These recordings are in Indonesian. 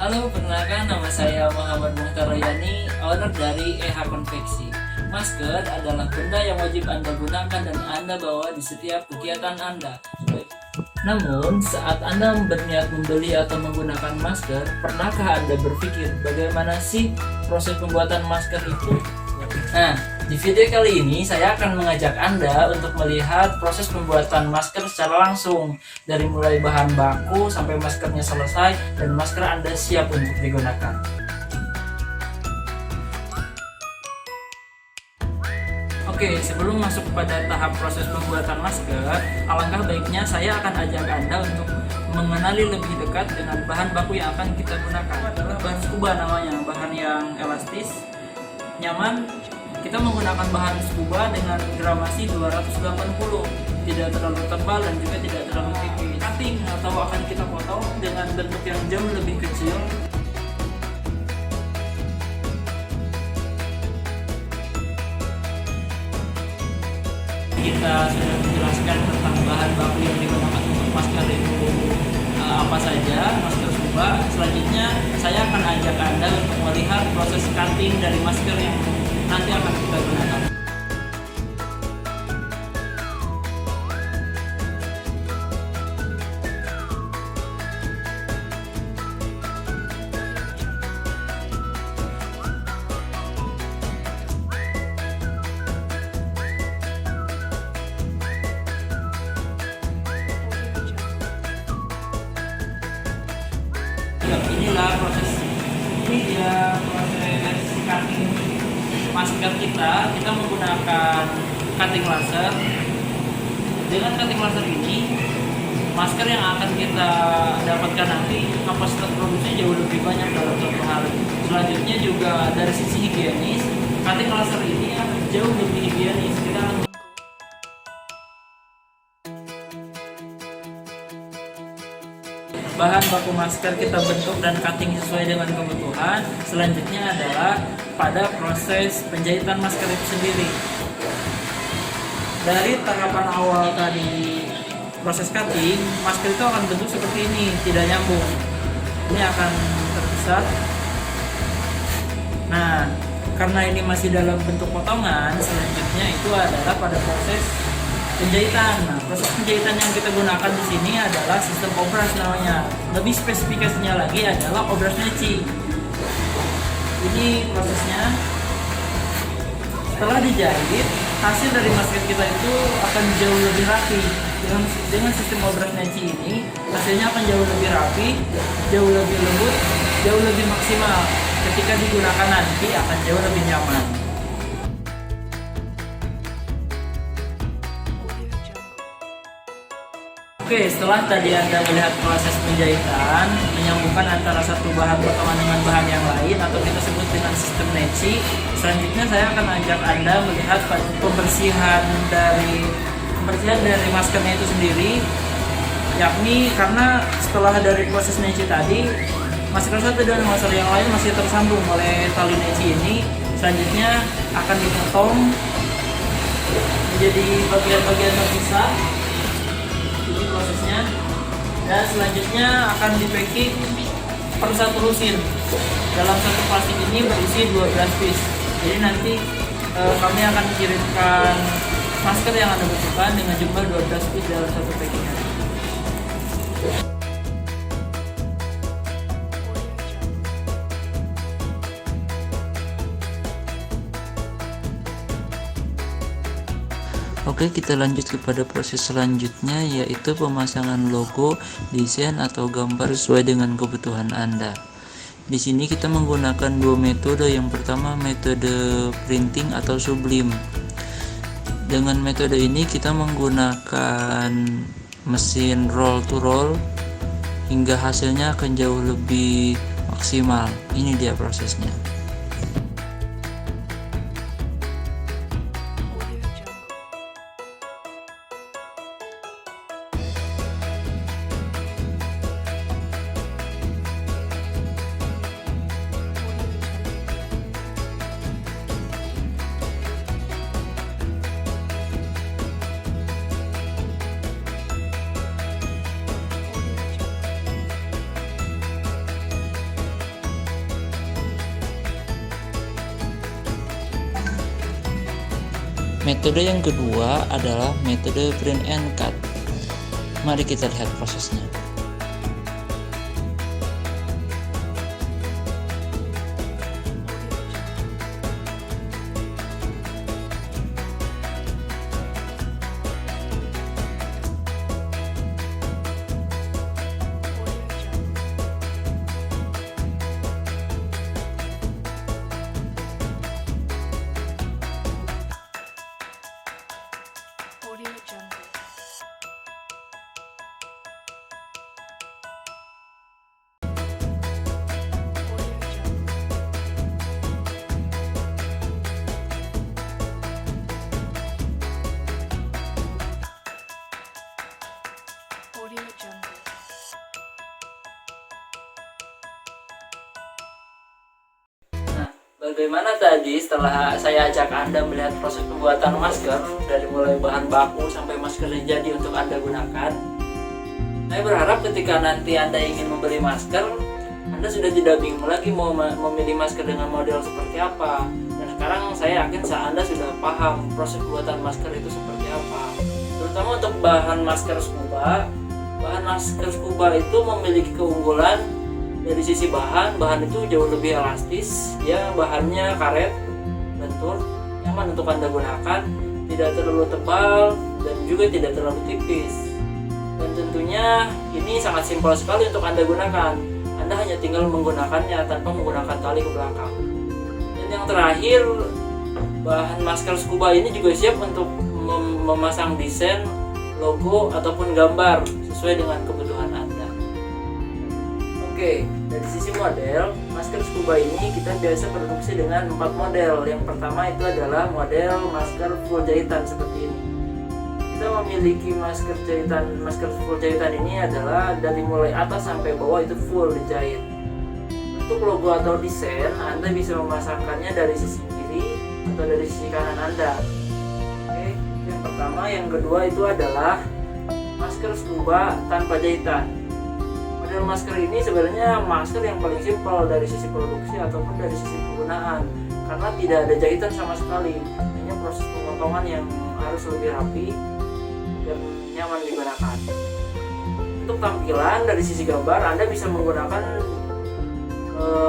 Halo, perkenalkan nama saya Muhammad Muhtar Royani, owner dari EH Konveksi. Masker adalah benda yang wajib Anda gunakan dan Anda bawa di setiap kegiatan Anda. Namun, saat Anda berniat membeli atau menggunakan masker, pernahkah Anda berpikir bagaimana sih proses pembuatan masker itu? Nah, di video kali ini saya akan mengajak Anda untuk melihat proses pembuatan masker secara langsung, dari mulai bahan baku sampai maskernya selesai dan masker Anda siap untuk digunakan. Oke, sebelum masuk pada tahap proses pembuatan masker, alangkah baiknya saya akan ajak Anda untuk mengenali lebih dekat dengan bahan baku yang akan kita gunakan. Adalah bahan scuba namanya, bahan yang elastis, nyaman. Kita menggunakan bahan scuba dengan gramasi 280, tidak terlalu tebal dan juga tidak terlalu tipis. Cutting atau akan kita potong dengan bentuk yang jauh lebih kecil. Kita sudah menjelaskan tentang bahan baku yang digunakan untuk masker itu apa saja, masker scuba. Selanjutnya saya akan ajak Anda untuk melihat proses cutting dari masker yang nanti akan kita gunakan. Inilah proses cutting masker kita menggunakan cutting laser. Dengan cutting laser ini, masker yang akan kita dapatkan nanti kapasitas produksinya jauh lebih banyak dalam satu hari. Selanjutnya juga dari sisi higienis, cutting laser ini jauh lebih higienis. Kita akan bahan baku masker kita bentuk dan cutting sesuai dengan kebutuhan. Selanjutnya adalah pada proses penjahitan masker itu sendiri. Dari tahapan awal tadi proses cutting, masker itu akan bentuk seperti ini, tidak nyambung. Ini akan terpisah. Nah, karena ini masih dalam bentuk potongan, selanjutnya itu adalah pada proses penjahitan. Nah, proses penjahitan yang kita gunakan di sini adalah sistem obras namanya. Lebih spesifikasinya lagi adalah obras neci. Ini prosesnya. Setelah dijahit, hasil dari masker kita itu akan jauh lebih rapi. Dengan sistem obras neci ini, hasilnya akan jauh lebih rapi, jauh lebih lembut, jauh lebih maksimal. Ketika digunakan nanti akan jauh lebih nyaman. Oke, setelah tadi Anda melihat proses penjahitan, menyambungkan antara satu bahan potongan dengan bahan yang lain atau kita sebut dengan sistem neci, selanjutnya saya akan ajak Anda melihat pembersihan dari maskernya itu sendiri, yakni karena setelah dari proses neci tadi, masker satu dan masker yang lain masih tersambung oleh tali neci ini. Selanjutnya akan dipotong menjadi bagian-bagian terpisah. Ini prosesnya, dan selanjutnya akan di packing per satu lusin. Dalam satu plastik ini berisi 12 piece. Jadi nanti kami akan kirimkan masker yang Anda butuhkan dengan jumlah 12 piece dalam satu packingan. Oke, kita lanjut kepada proses selanjutnya, yaitu pemasangan logo, desain atau gambar sesuai dengan kebutuhan Anda. Di sini kita menggunakan dua metode. Yang pertama metode printing atau sublim. Dengan metode ini kita menggunakan mesin roll to roll hingga hasilnya akan jauh lebih maksimal. Ini dia prosesnya. Metode yang kedua adalah metode print and cut. Mari kita lihat prosesnya. Audio Jungle. Audio Jungle. Audio Jungle. Nah, bagaimana tadi setelah saya ajak Anda melihat proses pembuatan masker dari mulai bahan baku sampai maskernya jadi untuk Anda gunakan? Saya berharap ketika nanti Anda ingin membeli masker, Anda sudah tidak bingung lagi mau memilih masker dengan model seperti apa. Dan sekarang saya yakin Anda sudah paham proses pembuatan masker itu seperti apa. Terutama untuk bahan masker scuba. Bahan masker scuba itu memiliki keunggulan dari sisi bahan itu jauh lebih elastis, ya, bahannya karet, lentur, nyaman untuk Anda gunakan, tidak terlalu tebal dan juga tidak terlalu tipis. Dan tentunya ini sangat simpel sekali untuk Anda gunakan. Anda hanya tinggal menggunakannya tanpa menggunakan tali ke belakang. Dan yang terakhir, bahan masker scuba ini juga siap untuk memasang desain, logo ataupun gambar sesuai dengan kebutuhan Anda. Oke, dari sisi model, masker scuba ini kita biasa produksi dengan 4 model. Yang pertama itu adalah model masker full jahitan seperti ini. Kita memiliki masker full jahitan ini adalah dari mulai atas sampai bawah itu full dijahit. Untuk logo atau desain, Anda bisa memasangkannya dari sisi kiri atau dari sisi kanan Anda. Oke, yang pertama, yang kedua itu adalah masker scuba tanpa jahitan. Model masker ini sebenarnya masker yang paling simpel dari sisi produksi ataupun dari sisi penggunaan, karena tidak ada jahitan sama sekali, hanya proses pemotongan yang harus lebih rapi dan nyaman digunakan. Untuk tampilan dari sisi gambar, Anda bisa menggunakan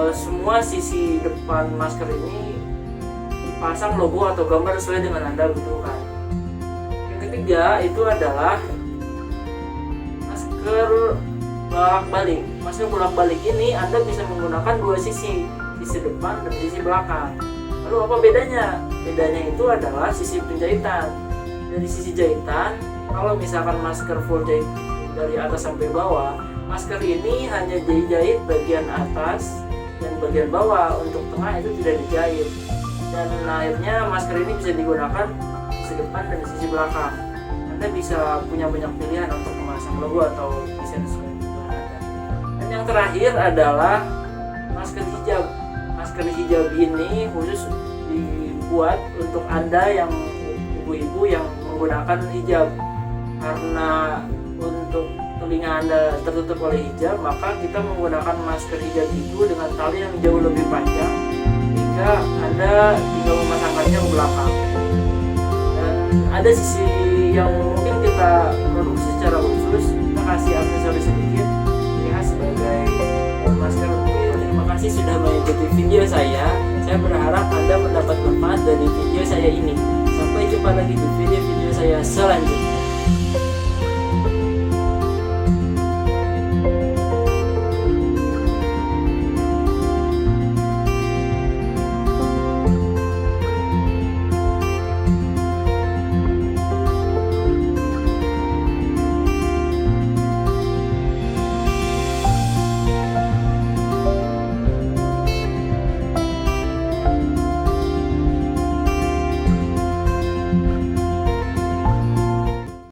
semua sisi depan masker ini dipasang logo atau gambar sesuai dengan Anda butuhkan. Yang ketiga itu adalah masker bolak-balik. Masker bolak-balik ini Anda bisa menggunakan dua sisi depan dan sisi belakang. Lalu apa bedanya? Bedanya itu adalah sisi penjahitan. Dari sisi jahitan, kalau misalkan masker full jahit dari atas sampai bawah, masker ini hanya dijahit bagian atas dan bagian bawah, untuk tengah itu tidak dijahit. Dan akhirnya masker ini bisa digunakan sisi depan dan sisi belakang. Anda bisa punya banyak pilihan untuk memasang logo atau desain sesuai kebutuhan Anda. Dan yang terakhir adalah masker hijab. Masker hijab ini khusus dibuat untuk Anda yang ibu-ibu yang menggunakan hijab. Karena untuk telinga Anda tertutup oleh hijab, maka kita menggunakan masker hijab itu dengan tali yang jauh lebih panjang, hingga Anda tinggal memasangkannya ke belakang. Dan ada sisi yang mungkin kita produksi secara khusus, kita kasih aksesoris sedikit, ya, sebagai masker. Terima kasih sudah mengikuti video saya. Saya berharap Anda mendapat manfaat dari video saya ini. Sampai jumpa lagi di video-video saya selanjutnya.